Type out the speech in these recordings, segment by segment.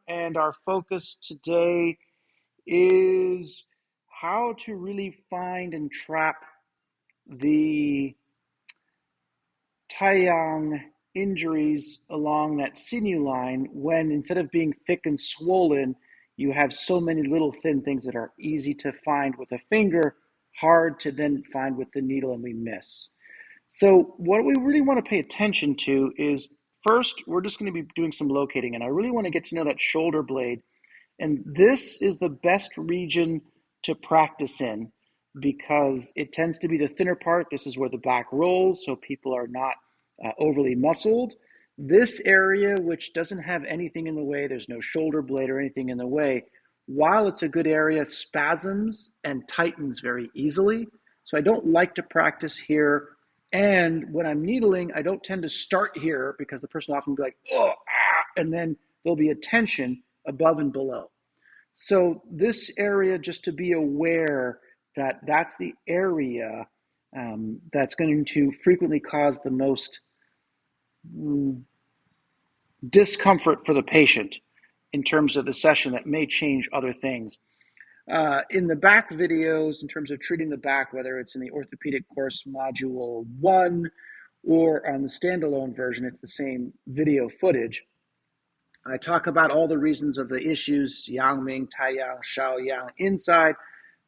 and our focus today is how to really find and trap the Taiyang injuries along that sinew line when instead of being thick and swollen, you have so many little thin things that are easy to find with a finger, hard to then find with the needle, and we miss. So what we really want to pay attention to is first, we're just going to be doing some locating, and I really want to get to know that shoulder blade. And this is the best region to practice in because it tends to be the thinner part. This is where the back rolls, so people are not overly muscled. This area, which doesn't have anything in the way, there's no shoulder blade or anything in the way, while it's a good area, spasms and tightens very easily. So I don't like to practice here. And when I'm needling, I don't tend to start here because the person will often be like, oh, ah, and then there'll be a tension above and below. So this area, just to be aware that that's the area that's going to frequently cause the most discomfort for the patient in terms of the session that may change other things. In the back videos, in terms of treating the back, whether it's in the orthopedic course module 1 or on the standalone version, it's the same video footage. I talk about all the reasons of the issues, Yangming, Taiyang, Shaoyang inside,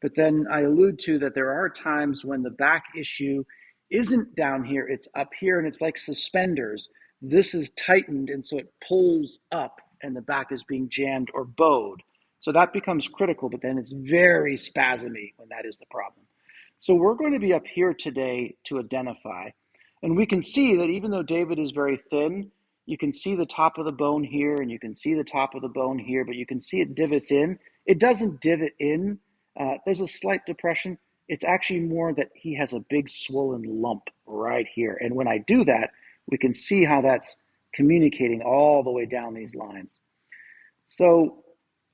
but then I allude to that there are times when the back issue isn't down here, it's up here, and it's like suspenders. This is tightened, and so it pulls up, and the back is being jammed or bowed. So that becomes critical, but then it's very spasmy when that is the problem. So we're going to be up here today to identify. And we can see that even though David is very thin, you can see the top of the bone here, and you can see the top of the bone here, but you can see it divots in. It doesn't divot in. There's a slight depression. It's actually more that he has a big swollen lump right here. And when I do that, we can see how that's communicating all the way down these lines. So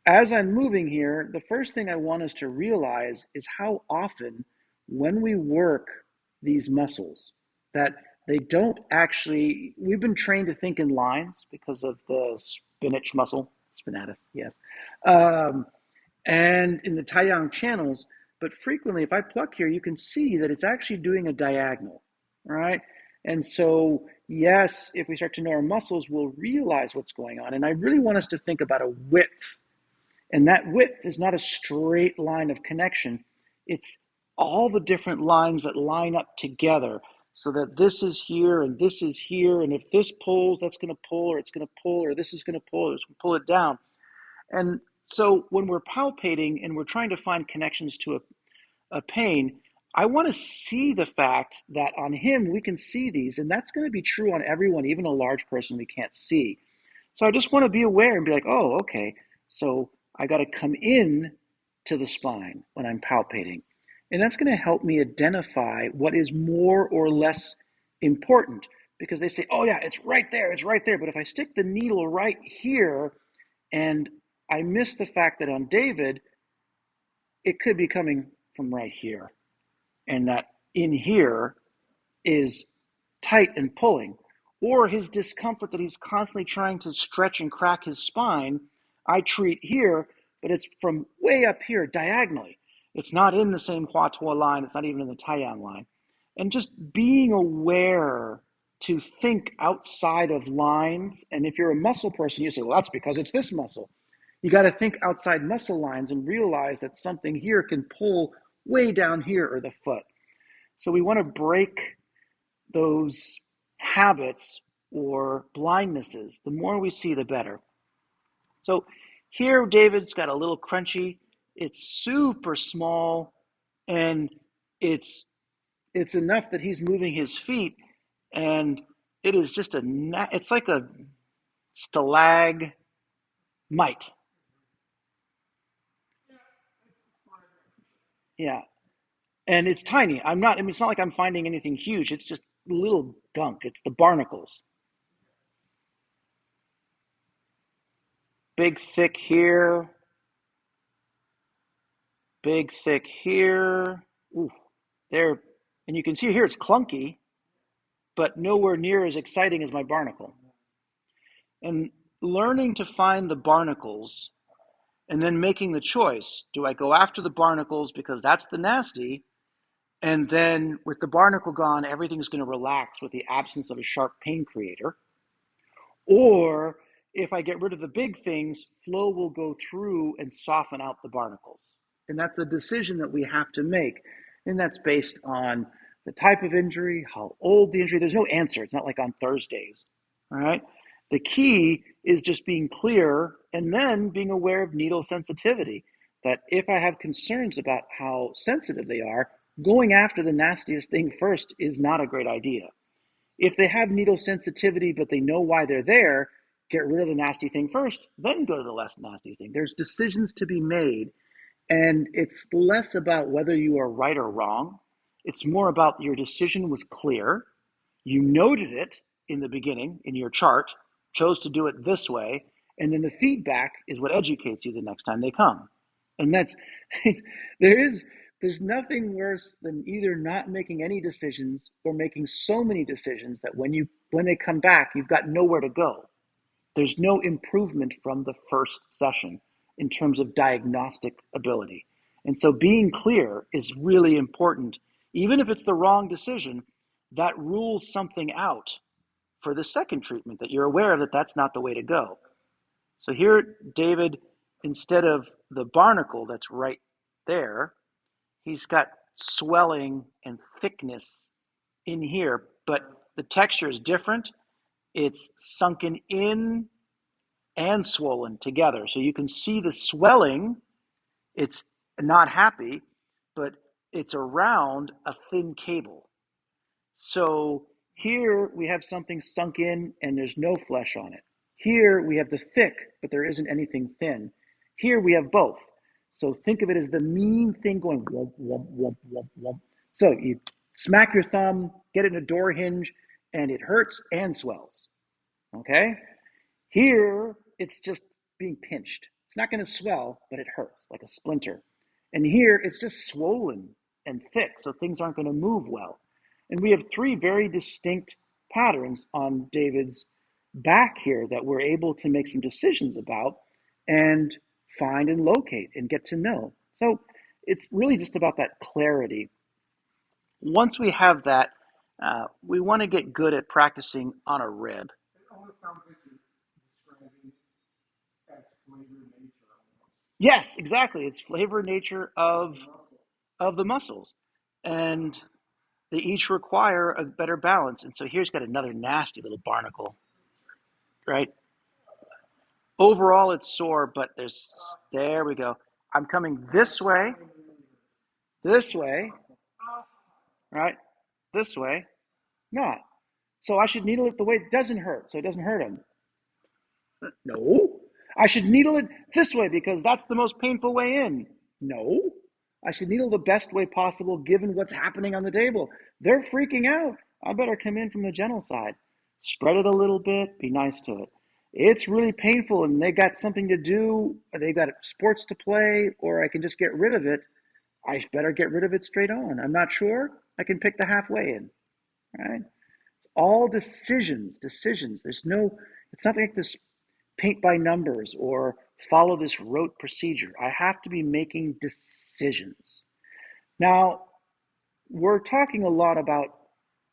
as I'm moving here, the first thing I want us to realize is how often when we work these muscles, that they don't actually, we've been trained to think in lines because of the spinach muscle, spinatus, yes, and in the Taiyang channels, but frequently if I pluck here, you can see that it's actually doing a diagonal, right? And so, yes, if we start to know our muscles, we'll realize what's going on. And I really want us to think about a width. And that width is not a straight line of connection. It's all the different lines that line up together so that this is here and this is here. And if this pulls, that's going to pull, or it's going to pull, or this is going to pull, or it's going to pull it down. And so when we're palpating and we're trying to find connections to a pain, I want to see the fact that on him, we can see these. And that's going to be true on everyone, even a large person we can't see. So I just want to be aware and be like, oh, okay, so I got to come in to the spine when I'm palpating. And that's going to help me identify what is more or less important, because they say, oh yeah, it's right there, it's right there. But if I stick the needle right here and I miss the fact that on David, it could be coming from right here. And that in here is tight and pulling. Or his discomfort that he's constantly trying to stretch and crack his spine, I treat here, but it's from way up here diagonally. It's not in the same Huatua line. It's not even in the Taiyang line. And just being aware to think outside of lines. And if you're a muscle person, you say, well, that's because it's this muscle. You got to think outside muscle lines and realize that something here can pull way down here or the foot. So we want to break those habits or blindnesses. The more we see, the better. So here, David's got a little crunchy. It's super small, and it's enough that he's moving his feet, and it is just it's like a stalagmite. Yeah, and it's tiny. It's not like I'm finding anything huge. It's just little gunk. It's the barnacles. Big, thick here. Big, thick here. Ooh, there. And you can see here it's clunky, but nowhere near as exciting as my barnacle. And learning to find the barnacles and then making the choice. Do I go after the barnacles because that's the nasty? And then with the barnacle gone, everything's going to relax with the absence of a sharp pain creator. Or if I get rid of the big things, flow will go through and soften out the barnacles. And that's a decision that we have to make. And that's based on the type of injury, how old the injury. There's no answer. It's not like on Thursdays. All right. The key is just being clear and then being aware of needle sensitivity. That if I have concerns about how sensitive they are, going after the nastiest thing first is not a great idea. If they have needle sensitivity, but they know why they're there, get rid of the nasty thing first, then go to the less nasty thing. There's decisions to be made, and it's less about whether you are right or wrong. It's more about your decision was clear. You noted it in the beginning in your chart, chose to do it this way, and then the feedback is what educates you the next time they come. And that's there's nothing worse than either not making any decisions or making so many decisions that when they come back, you've got nowhere to go. There's no improvement from the first session in terms of diagnostic ability. And so being clear is really important. Even if it's the wrong decision, that rules something out for the second treatment, that you're aware that that's not the way to go. So here, David, instead of the barnacle that's right there, he's got swelling and thickness in here, but the texture is different. It's sunken in and swollen together. So you can see the swelling. It's not happy, but it's around a thin cable. So here we have something sunk in and there's no flesh on it. Here we have the thick, but there isn't anything thin. Here we have both. So think of it as the mean thing going wump, wump, wump, wump, wump. So you smack your thumb, get it in a door hinge, and it hurts and swells. Okay? Here, it's just being pinched. It's not going to swell, but it hurts like a splinter. And here, it's just swollen and thick, so things aren't going to move well. And we have three very distinct patterns on David's back here that we're able to make some decisions about and find and locate and get to know. So it's really just about that clarity. Once we have that, we want to get good at practicing on a rib. It almost sounds like you're describing as flavor nature almost. Yes, exactly. It's flavor nature of the muscles, and they each require a better balance. And so here's got another nasty little barnacle, right? Overall, it's sore, but there we go. I'm coming this way, right? This way, not. So I should needle it the way it doesn't hurt, so it doesn't hurt him. No. I should needle it this way because that's the most painful way in. No. I should needle the best way possible given what's happening on the table. They're freaking out. I better come in from the gentle side. Spread it a little bit, be nice to it. It's really painful and they got something to do, they got sports to play, or I can just get rid of it. I better get rid of it straight on. I'm not sure. I can pick the halfway in. Right? It's all decisions. There's no, it's not like this paint by numbers or follow this rote procedure. I have to be making decisions. Now, we're talking a lot about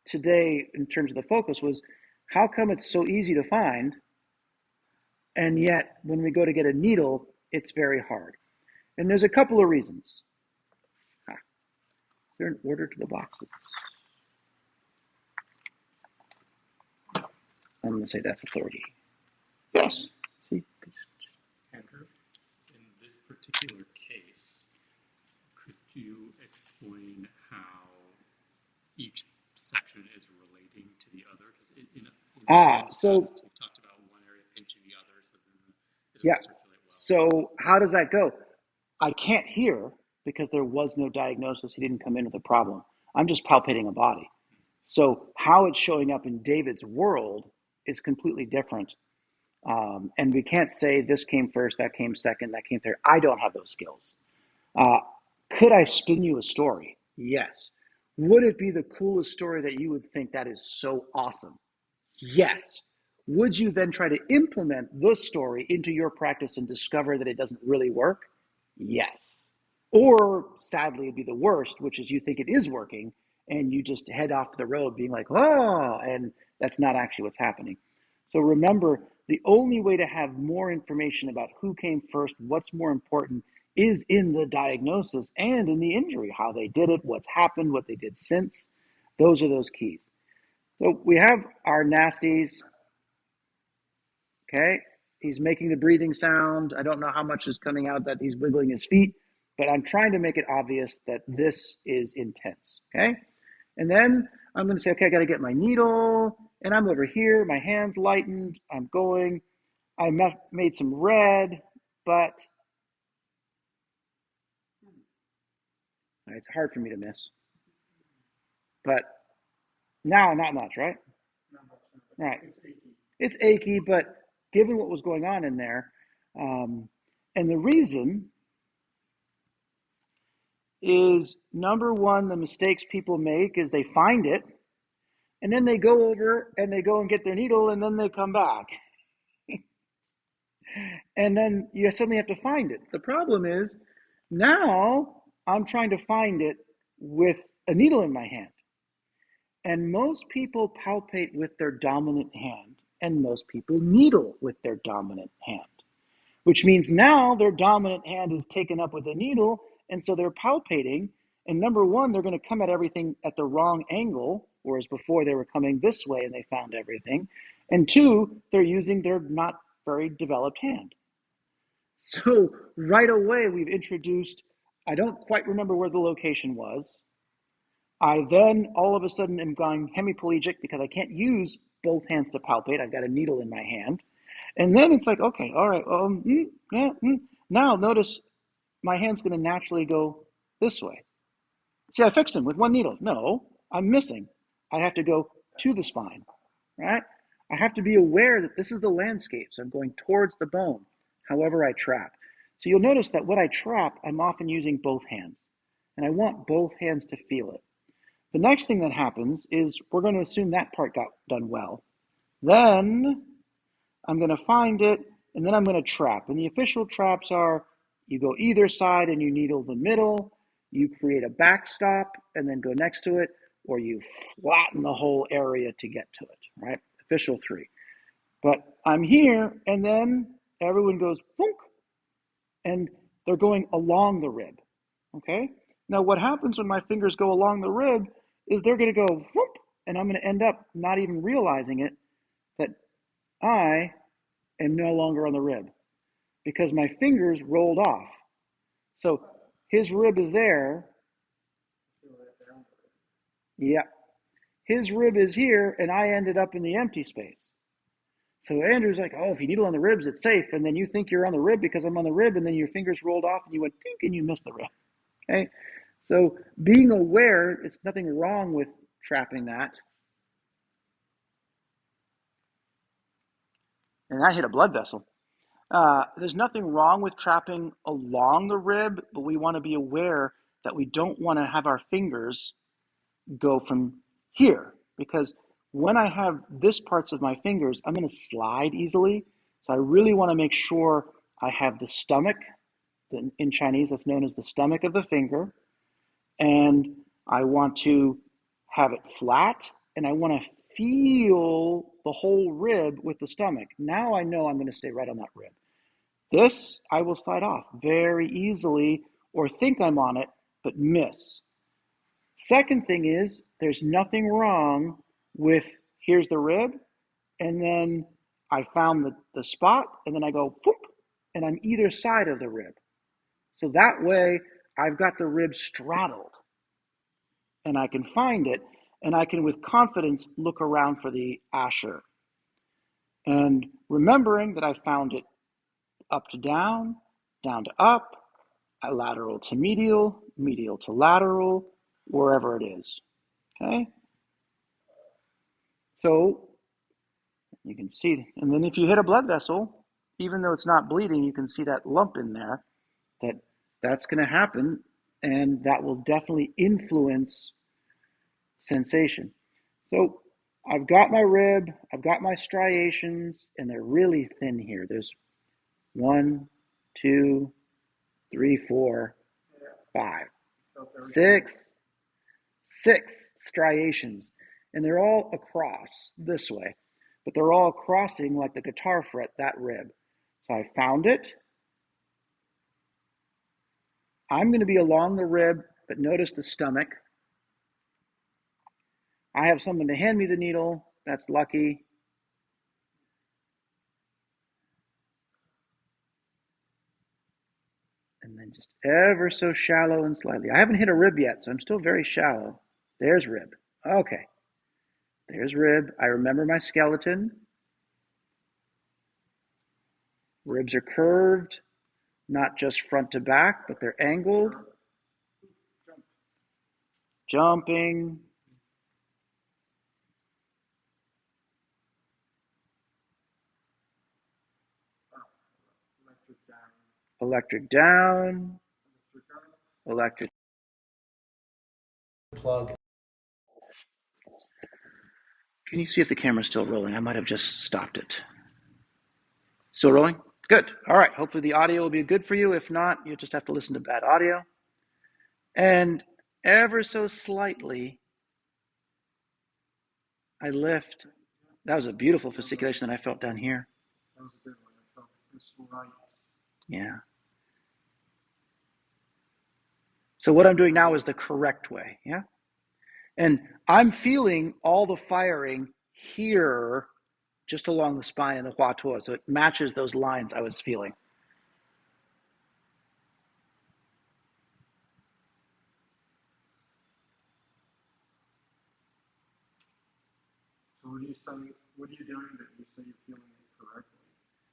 today in terms of the focus was how come it's so easy to find, and yet when we go to get a needle, it's very hard. And there's a couple of reasons. Is there an order to the boxes? I'm going to say that's authority. Yes. See? Andrew, in this particular case, could you explain how each section is relating to the other? Because in So past, we've talked about one area pinching the other, so then it'll yeah. circulate well. So how does that go? I can't hear because there was no diagnosis. He didn't come in with a problem. I'm just palpating a body. So how it's showing up in David's world is completely different. And we can't say this came first, that came second, that came third. I don't have those skills. Could I spin you a story? Yes. Would it be the coolest story that you would think that is so awesome? Yes. Would you then try to implement this story into your practice and discover that it doesn't really work? Yes. Or sadly, it'd be the worst, which is you think it is working and you just head off the road being like, oh, and that's not actually what's happening. So remember, the only way to have more information about who came first, what's more important, is in the diagnosis and in the injury, how they did it, what's happened, what they did since. Those are those keys. So we have our nasties. Okay, he's making the breathing sound. I don't know how much is coming out that he's wiggling his feet, but I'm trying to make it obvious that this is intense. Okay, and then I'm going to say, okay, I got to get my needle, and I'm over here. My hand's lightened. I'm going. I made some red, but it's hard for me to miss. But now, not much, right? Not much. Right. It's achy. It's achy, but given what was going on in there, and the reason is number one, the mistakes people make is they find it, and then they go over and they go and get their needle, and then they come back. And then you suddenly have to find it. The problem is now I'm trying to find it with a needle in my hand. And most people palpate with their dominant hand, and most people needle with their dominant hand, which means now their dominant hand is taken up with a needle, and so they're palpating. And number one, they're going to come at everything at the wrong angle, whereas before they were coming this way and they found everything. And two, they're using their not very developed hand. So right away, we've introduced, I don't quite remember where the location was. I then all of a sudden am going hemiplegic because I can't use both hands to palpate. I've got a needle in my hand. And then it's like, okay, all right. Now notice my hand's going to naturally go this way. See, I fixed him with one needle. No, I'm missing. I have to go to the spine, right? I have to be aware that this is the landscape. So I'm going towards the bone, however I trap. So you'll notice that when I trap, I'm often using both hands. And I want both hands to feel it. The next thing that happens is we're going to assume that part got done well. Then I'm going to find it, and then I'm going to trap. And the official traps are you go either side and you needle the middle, you create a backstop and then go next to it, or you flatten the whole area to get to it, right? Official 3. But I'm here, and then everyone goes, thunk, and they're going along the rib, okay? Now what happens when my fingers go along the rib is they're going to go, whoop, and I'm going to end up not even realizing it, that I am no longer on the rib because my fingers rolled off. So his rib is there. Yeah. His rib is here, and I ended up in the empty space. So Andrew's like, oh, if you needle on the ribs, it's safe. And then you think you're on the rib because I'm on the rib, and then your fingers rolled off, and you went, dink, and you missed the rib. Okay? So being aware, it's nothing wrong with trapping that. And I hit a blood vessel. There's nothing wrong with trapping along the rib, but we want to be aware that we don't want to have our fingers go from here, because when I have this parts of my fingers, I'm going to slide easily. So I really want to make sure I have the stomach. In Chinese, that's known as the stomach of the finger. And I want to have it flat, and I want to feel the whole rib with the stomach. Now I know I'm going to stay right on that rib. This I will slide off very easily or think I'm on it, but miss. Second thing is there's nothing wrong with here's the rib, and then I found the spot, and then I go, whoop, and I'm either side of the rib. So that way I've got the rib straddled, and I can find it, and I can with confidence look around for the Asher. And remembering that I found it up to down to up, lateral to medial, medial to lateral, wherever it is. Okay? So you can see, and then if you hit a blood vessel, even though it's not bleeding, you can see that lump in there, that's going to happen, and that will definitely influence sensation. So I've got my rib, I've got my striations, and they're really thin here. There's 1, 2, 3, 4, 5, 6, 6 striations. And they're all across this way, but they're all crossing like the guitar fret, that rib. So I found it. I'm going to be along the rib, but notice the stomach. I have someone to hand me the needle. That's lucky. And then just ever so shallow and slightly. I haven't hit a rib yet, so I'm still very shallow. There's rib. Okay. There's rib. I remember my skeleton. Ribs are curved, not just front to back, but they're angled. Jumping. Electric down. Electric plug. Can you see if the camera's still rolling? I might have just stopped it. Still rolling? Good. All right. Hopefully the audio will be good for you. If not, you'll just have to listen to bad audio. And ever so slightly, I lift. That was a beautiful fasciculation that I felt down here. That was a good one. I felt this right. Yeah. So what I'm doing now is the correct way. Yeah. And I'm feeling all the firing here just along the spine and the hua tuo. So it matches those lines I was feeling. So what are you doing that you say you're feeling it correctly?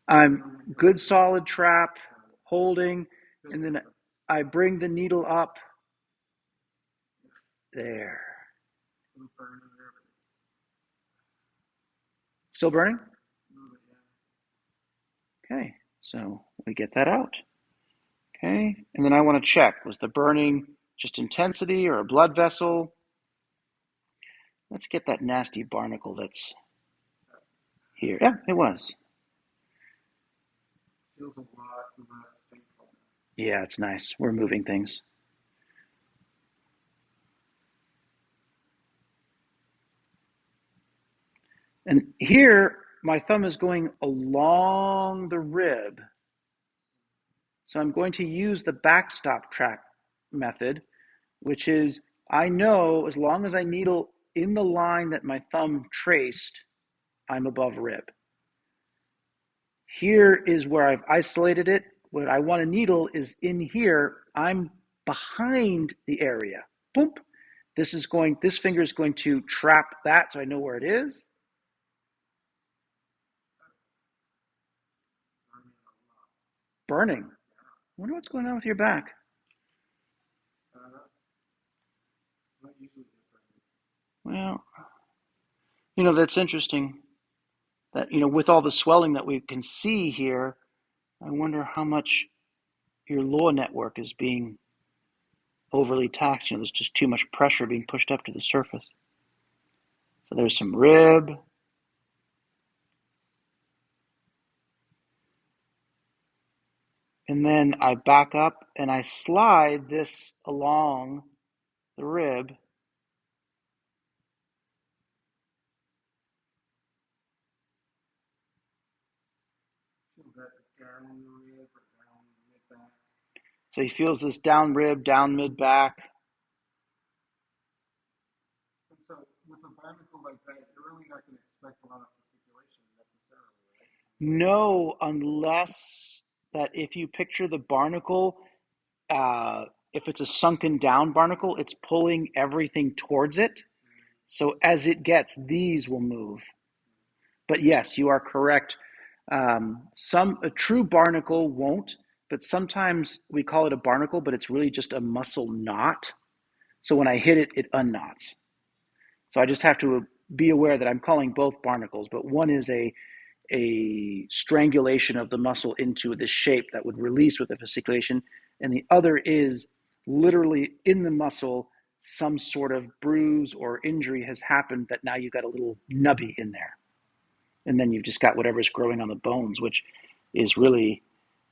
I'm good solid trap, holding, and then I bring the needle up. There. Still burning? Okay, so we get that out. Okay, and then I want to check, was the burning just intensity or a blood vessel? Let's get that nasty barnacle that's here. Yeah, it was. Feels a lot less painful. Yeah, it's nice. We're moving things. And here, my thumb is going along the rib. So I'm going to use the backstop track method, which is I know as long as I needle in the line that my thumb traced, I'm above rib. Here is where I've isolated it. What I want to needle is in here. I'm behind the area. Boom. This finger is going to trap that so I know where it is. Burning. I wonder what's going on with your back. Well, that's interesting. That, with all the swelling that we can see here, I wonder how much your lower network is being overly taxed. There's just too much pressure being pushed up to the surface. So there's some rib. And then I back up and I slide this along the rib. So he feels this down rib, down mid back. And so with a barnacle like that, you're really not going to expect a lot of fasciculation necessarily, right? No, unless that if you picture the barnacle, if it's a sunken down barnacle, it's pulling everything towards it. So as it gets, these will move. But yes, you are correct. A true barnacle won't, but sometimes we call it a barnacle, but it's really just a muscle knot. So when I hit it, it unknots. So I just have to be aware that I'm calling both barnacles, but one is a strangulation of the muscle into this shape that would release with the fasciculation, and the other is literally in the muscle some sort of bruise or injury has happened that now you've got a little nubby in there. And then you've just got whatever's growing on the bones, which is really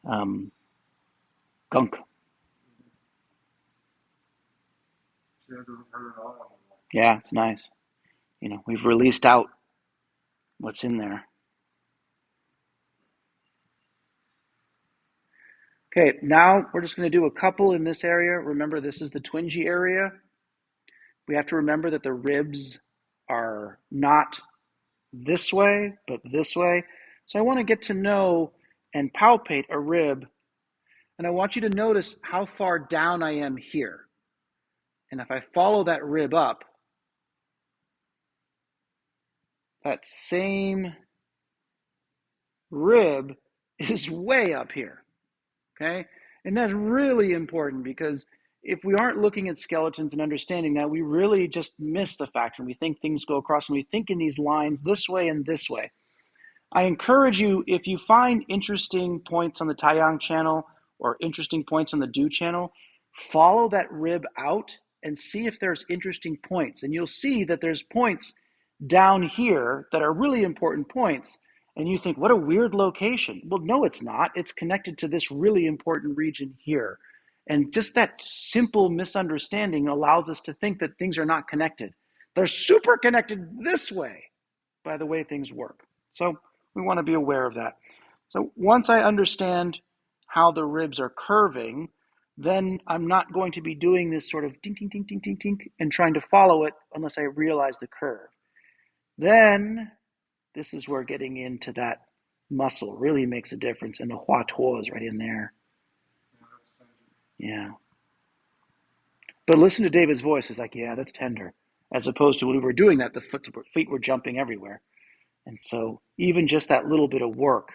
gunk. So it doesn't hurt at all anymore. Yeah, it's nice. We've released out what's in there. Okay, now we're just going to do a couple in this area. Remember, this is the twingy area. We have to remember that the ribs are not this way, but this way. So I want to get to know and palpate a rib, and I want you to notice how far down I am here. And if I follow that rib up, that same rib is way up here, okay? And that's really important because if we aren't looking at skeletons and understanding that, we really just miss the fact when we think things go across and we think in these lines this way and this way. I encourage you, if you find interesting points on the Taiyang channel or interesting points on the Do channel, follow that rib out and see if there's interesting points. And you'll see that there's points down here that are really important points. And you think, what a weird location. Well, no, it's not. It's connected to this really important region here. And just that simple misunderstanding allows us to think that things are not connected. They're super connected this way by the way things work. So we want to be aware of that. So once I understand how the ribs are curving, then I'm not going to be doing this sort of ding, ding, ding, ding, ding, ding, and trying to follow it unless I realize the curve. Then this is where getting into that muscle really makes a difference, and the hua tuo is right in there. Yeah. But listen to David's voice. It's like, yeah, that's tender. As opposed to when we were doing that, the feet were jumping everywhere. And so even just that little bit of work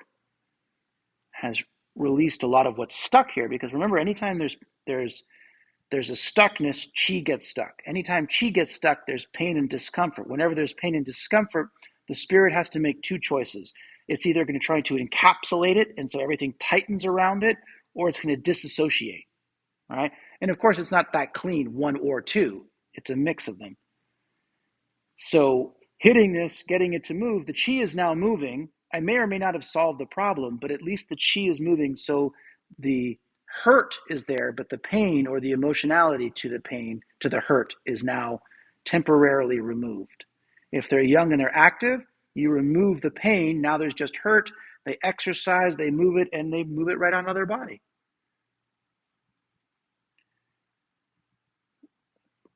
has released a lot of what's stuck here. Because remember, anytime there's a stuckness, chi gets stuck. Anytime chi gets stuck, there's pain and discomfort. Whenever there's pain and discomfort, the spirit has to make two choices. It's either going to try to encapsulate it, and so everything tightens around it, or it's going to disassociate, right? And of course, it's not that clean, one or two. It's a mix of them. So hitting this, getting it to move, the chi is now moving. I may or may not have solved the problem, but at least the chi is moving, so the hurt is there, but the pain or the emotionality to the pain, to the hurt, is now temporarily removed. If they're young and they're active, you remove the pain. Now there's just hurt. They exercise, they move it, and they move it right onto their body.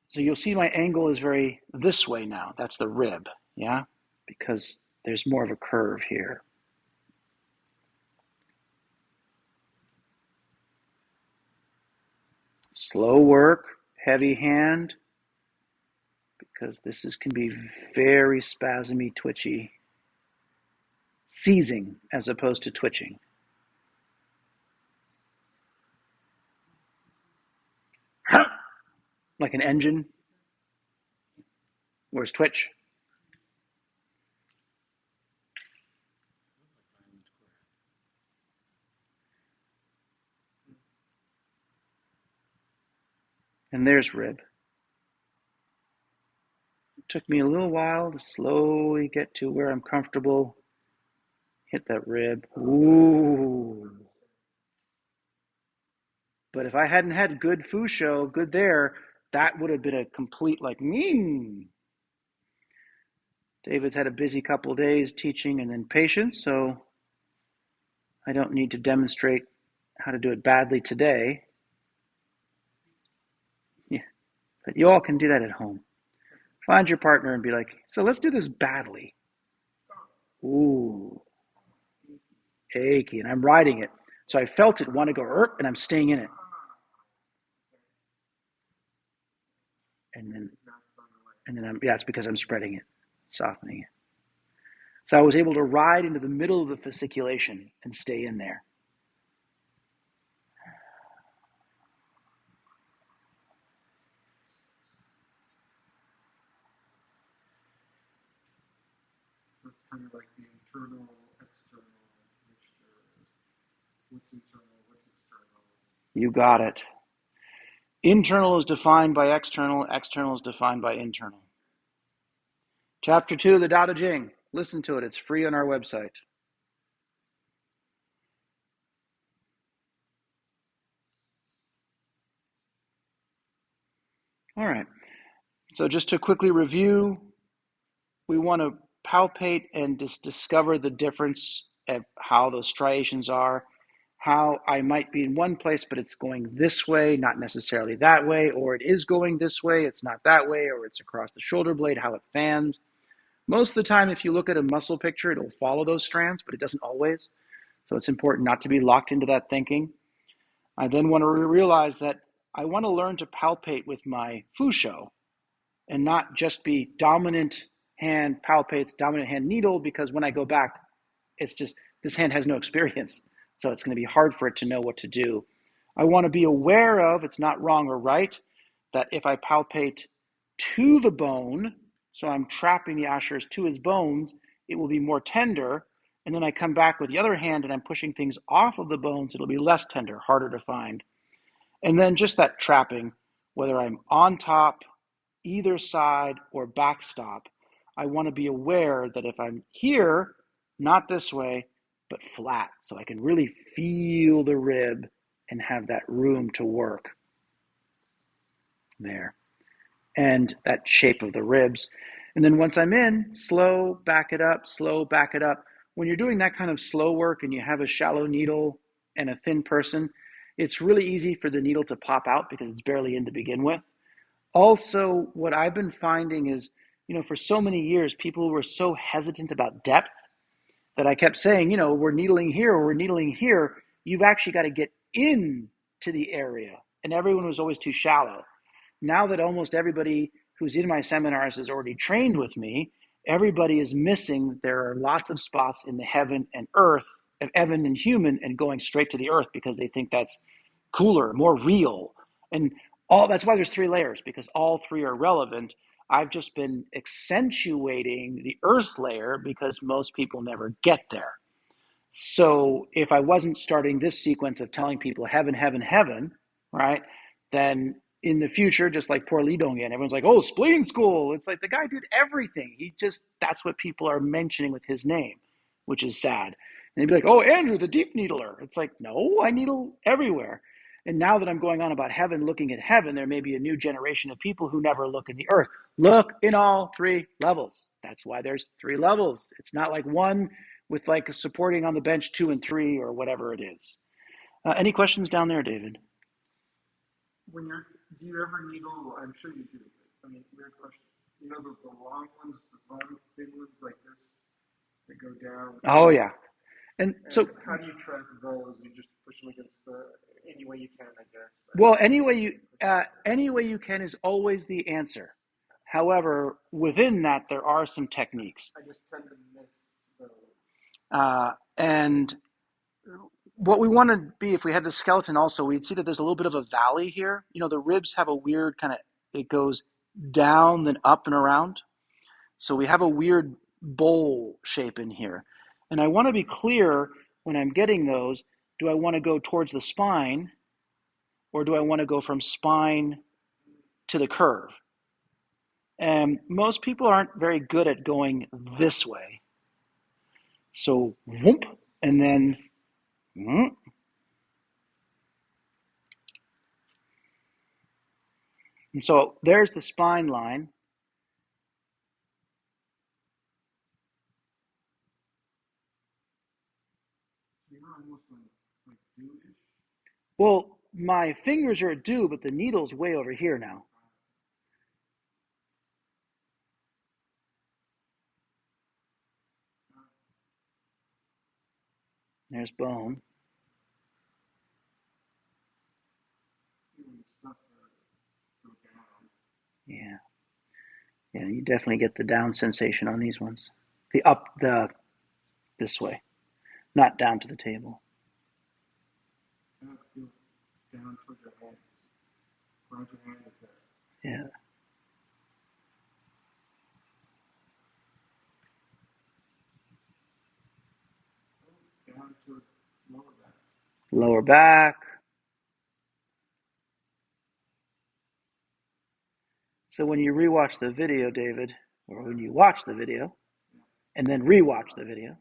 So you'll see my angle is very this way now. That's the rib, yeah? Because there's more of a curve here. Slow work, heavy hand, because this can be very spasmy, twitchy, seizing as opposed to twitching. Like an engine. Where's twitch? And there's rib. It took me a little while to slowly get to where I'm comfortable. Hit that rib. Ooh. But if I hadn't had good fusho, good there, that would have been a complete David's had a busy couple of days teaching and then patience, so I don't need to demonstrate how to do it badly today. Yeah, but you all can do that at home. Find your partner and be like, so let's do this badly. Ooh, achy, and I'm riding it. So I felt it want to go, and I'm staying in it. And then it's because I'm spreading it, softening it. So I was able to ride into the middle of the fasciculation and stay in there. So it's kind of like the internal, external mixture. What's internal, what's external? You got it. Internal is defined by external. External is defined by internal. Chapter 2 of the Dao De Jing. Listen to it. It's free on our website. All right. So just to quickly review, we want to palpate and just discover the difference of how those striations are, how I might be in one place, but it's going this way, not necessarily that way, or it is going this way, it's not that way, or it's across the shoulder blade, how it fans. Most of the time, if you look at a muscle picture, it'll follow those strands, but it doesn't always. So it's important not to be locked into that thinking. I then want to realize that I want to learn to palpate with my fusho and not just be dominant hand palpates, dominant hand needle, because when I go back, it's just this hand has no experience. So it's going to be hard for it to know what to do. I want to be aware of, it's not wrong or right, that if I palpate to the bone, so I'm trapping the ushers to his bones, it will be more tender. And then I come back with the other hand and I'm pushing things off of the bones, it'll be less tender, harder to find. And then just that trapping, whether I'm on top, either side, or backstop, I want to be aware that if I'm here, not this way, but flat, so I can really feel the rib and have that room to work there. And that shape of the ribs. And then once I'm in, slow, back it up, slow, back it up. When you're doing that kind of slow work and you have a shallow needle and a thin person, it's really easy for the needle to pop out because it's barely in to begin with. Also, what I've been finding is, for so many years, people were so hesitant about depth that I kept saying, we're needling here, or we're needling here. You've actually got to get in to the area. And everyone was always too shallow. Now that almost everybody who's in my seminars is already trained with me, everybody is missing. There are lots of spots in the heaven and earth, of heaven and human, and going straight to the earth because they think that's cooler, more real. And that's why there's 3 layers, because all 3 are relevant. I've just been accentuating the earth layer because most people never get there. So if I wasn't starting this sequence of telling people heaven, heaven, heaven, right, then in the future, just like poor Li Dongyan, everyone's like, oh, spleen school. It's like the guy did everything. That's what people are mentioning with his name, which is sad. And they'd be like, oh, Andrew, the deep needler. It's like, no, I needle everywhere. And now that I'm going on about heaven, looking at heaven, there may be a new generation of people who never look in the earth. Look in all 3 levels. That's why there's 3 levels. It's not like one with like supporting on the bench 2 and 3 or whatever it is. Any questions down there, David? Do you ever needle? I'm sure you do. I mean, weird question. The long ones, the long thin ones like this that go down. Oh yeah. And so how do you track those? You just push them against any way you can, I guess. Well, any way you can is always the answer. However, within that, there are some techniques. I just tend to miss those. And what we want to be, if we had the skeleton also, we'd see that there's a little bit of a valley here. The ribs have a weird kind of, it goes down, then up and around. So we have a weird bowl shape in here. And I want to be clear when I'm getting those, do I want to go towards the spine, or do I want to go from spine to the curve? And most people aren't very good at going this way. So whoop, and then whoop. And so there's the spine line. Almost like do-ish. Well, my fingers are a do, but the needle's way over here now. There's bone. Yeah. Yeah, you definitely get the down sensation on these ones. This way, not down to the table. Down towards your head. Where's your hand is there? Yeah. Down to lower back. Lower back. So when you rewatch the video, David, or when you watch the video and then rewatch the video,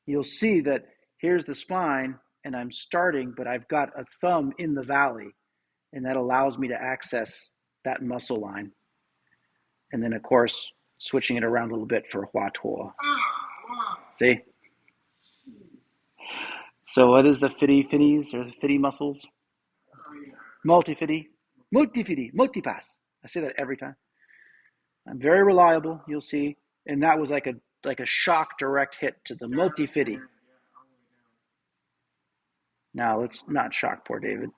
you'll see that here's the spine and I'm starting, but I've got a thumb in the valley, and that allows me to access that muscle line. And then, of course, switching it around a little bit for Hua Tuo. See? So what is the fitties or the fitty muscles? Multifitty, multipass. I say that every time. I'm very reliable, you'll see. And that was like a shock direct hit to the multifitty. Now let's not shock poor David.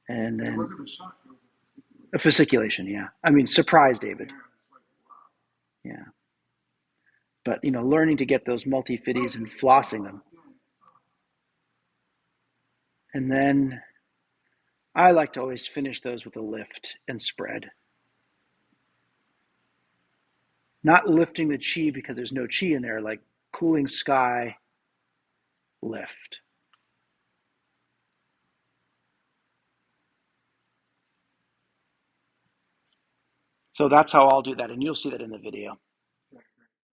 And then a fasciculation, yeah. I mean, surprise David. Yeah. But, learning to get those multi-fitties and flossing them. And then I like to always finish those with a lift and spread. Not lifting the chi because there's no chi in there, like cooling sky, lift. So that's how I'll do that, and you'll see that in the video.